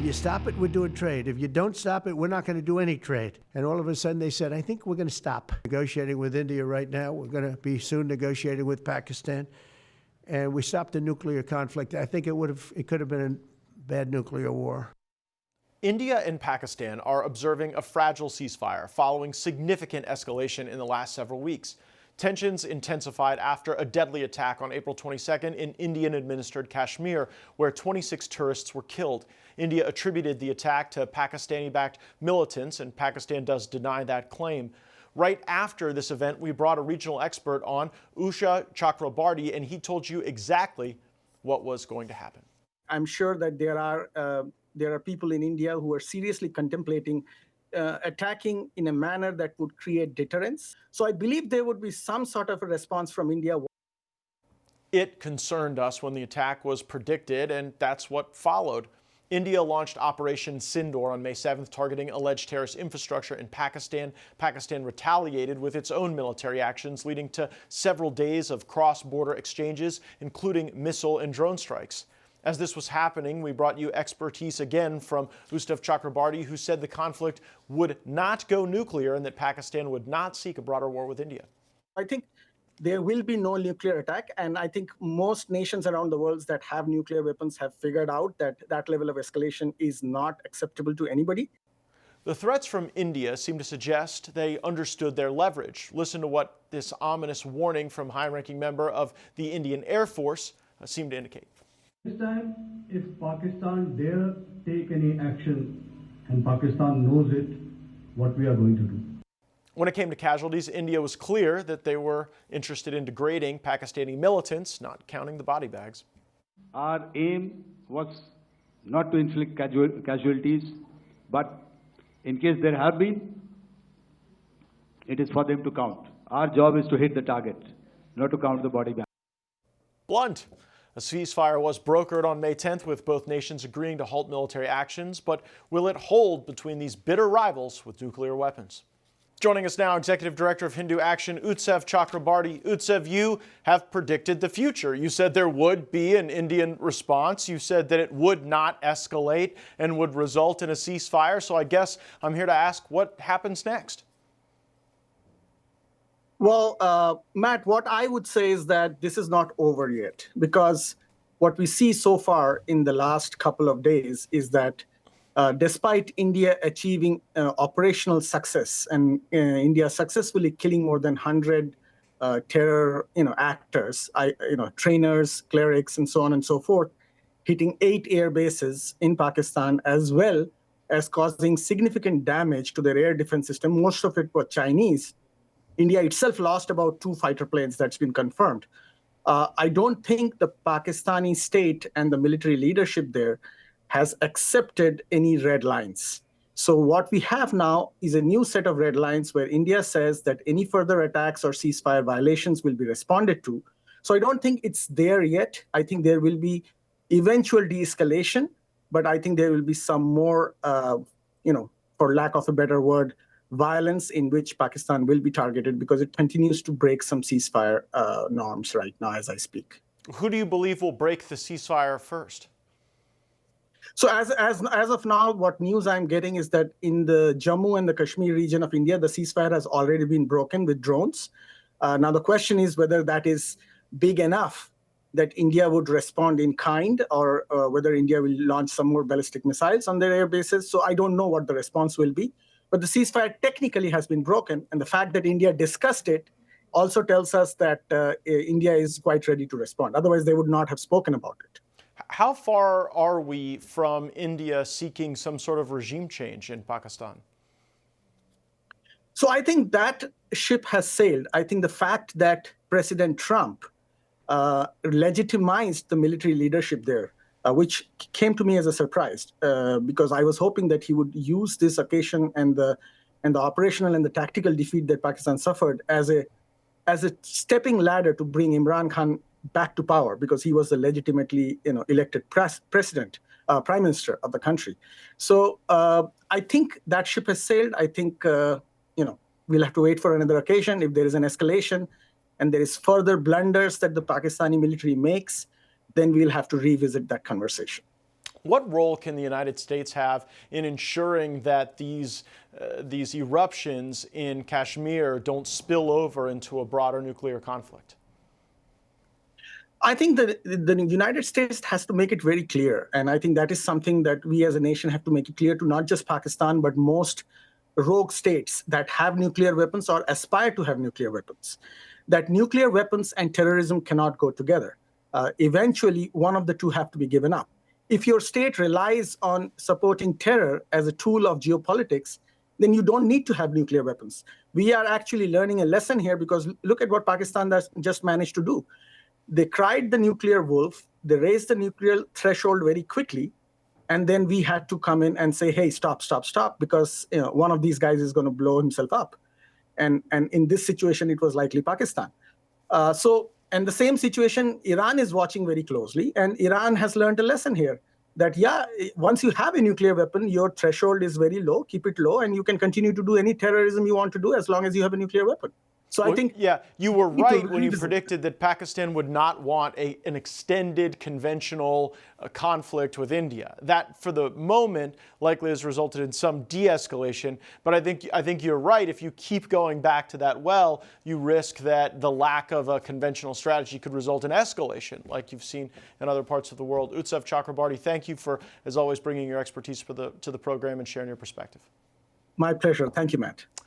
you stop it, we're doing trade. If you don't stop it, we're not going to do any trade. And all of a sudden they said, I think we're going to stop negotiating with India right now. We're going to be soon negotiating with Pakistan. And we stopped the nuclear conflict. I think it could have been a bad nuclear war. India and Pakistan are observing a fragile ceasefire following significant escalation in the last several weeks. Tensions intensified after a deadly attack on April 22nd in Indian-administered Kashmir, where 26 tourists were killed. India attributed the attack to Pakistani-backed militants, and Pakistan does deny that claim. Right after this event, we brought a regional expert on, Utsav Chakrabarti, and he told you exactly what was going to happen. I'm sure that there are people in India who are seriously contemplating attacking in a manner that would create deterrence. So I believe there would be some sort of a response from India. It concerned us when the attack was predicted, and that's what followed. India launched Operation Sindoor on May 7th, targeting alleged terrorist infrastructure in Pakistan. Pakistan retaliated with its own military actions, leading to several days of cross-border exchanges, including missile and drone strikes. As this was happening, we brought you expertise again from Utsav Chakrabarti, who said the conflict would not go nuclear and that Pakistan would not seek a broader war with India. I think there will be no nuclear attack, and I think most nations around the world that have nuclear weapons have figured out that that level of escalation is not acceptable to anybody. The threats from India seem to suggest they understood their leverage. Listen to what this ominous warning from high-ranking member of the Indian Air Force seemed to indicate. This time, if Pakistan dare take any action, and Pakistan knows it, what we are going to do. When it came to casualties, India was clear that they were interested in degrading Pakistani militants, not counting the body bags. Our aim was not to inflict casualties, but in case there have been, it is for them to count. Our job is to hit the target, not to count the body bags. Blunt. A ceasefire was brokered on May 10th with both nations agreeing to halt military actions, but will it hold between these bitter rivals with nuclear weapons? Joining us now, Executive Director of Hindu Action, Utsav Chakrabarti. Utsav, you have predicted the future. You said there would be an Indian response. You said that it would not escalate and would result in a ceasefire. So I guess I'm here to ask, what happens next? Well, Matt, what I would say is that this is not over yet, because what we see so far in the last couple of days is that despite India achieving operational success and India successfully killing more than 100 terror actors, trainers, clerics, and so on and so forth, hitting 8 air bases in Pakistan, as well as causing significant damage to their air defense system. Most of it was Chinese. India itself lost about 2 fighter planes. That's been confirmed. I don't think the Pakistani state and the military leadership there has accepted any red lines. So what we have now is a new set of red lines where India says that any further attacks or ceasefire violations will be responded to. So I don't think it's there yet. I think there will be eventual de-escalation, but I think there will be some more, for lack of a better word, violence in which Pakistan will be targeted because it continues to break some ceasefire norms right now as I speak. Who do you believe will break the ceasefire first? So as of now, what news I'm getting is that in the Jammu and the Kashmir region of India, the ceasefire has already been broken with drones. Now the question is whether that is big enough that India would respond in kind, or whether India will launch some more ballistic missiles on their air bases. So I don't know what the response will be. But the ceasefire technically has been broken, and the fact that India discussed it also tells us that India is quite ready to respond. Otherwise, they would not have spoken about it. How far are we from India seeking some sort of regime change in Pakistan? So I think that ship has sailed. I think the fact that President Trump legitimized the military leadership there, which came to me as a surprise, because I was hoping that he would use this occasion and the operational and the tactical defeat that Pakistan suffered as a stepping ladder to bring Imran Khan back to power, because he was the legitimately elected prime minister of the country. So I think that ship has sailed. I think we'll have to wait for another occasion. If there is an escalation and there is further blunders that the Pakistani military makes, then we'll have to revisit that conversation. What role can the United States have in ensuring that these eruptions in Kashmir don't spill over into a broader nuclear conflict? I think that the United States has to make it very clear. And I think that is something that we as a nation have to make it clear to not just Pakistan, but most rogue states that have nuclear weapons or aspire to have nuclear weapons, that nuclear weapons and terrorism cannot go together. Eventually, one of the two have to be given up. If your state relies on supporting terror as a tool of geopolitics, then you don't need to have nuclear weapons. We are actually learning a lesson here, because look at what Pakistan just managed to do. They cried the nuclear wolf, they raised the nuclear threshold very quickly, and then we had to come in and say, hey, stop, because one of these guys is going to blow himself up. And in this situation, it was likely Pakistan. And the same situation, Iran is watching very closely, and Iran has learned a lesson here that, yeah, once you have a nuclear weapon, your threshold is very low, keep it low, and you can continue to do any terrorism you want to do as long as you have a nuclear weapon. So I think, yeah, you were right when you predicted that Pakistan would not want an extended conventional conflict with India. That, for the moment, likely has resulted in some de-escalation. But I think you're right. If you keep going back to that well, you risk that the lack of a conventional strategy could result in escalation, like you've seen in other parts of the world. Utsav Chakrabarti, thank you for, as always, bringing your expertise to the program and sharing your perspective. My pleasure. Thank you, Matt.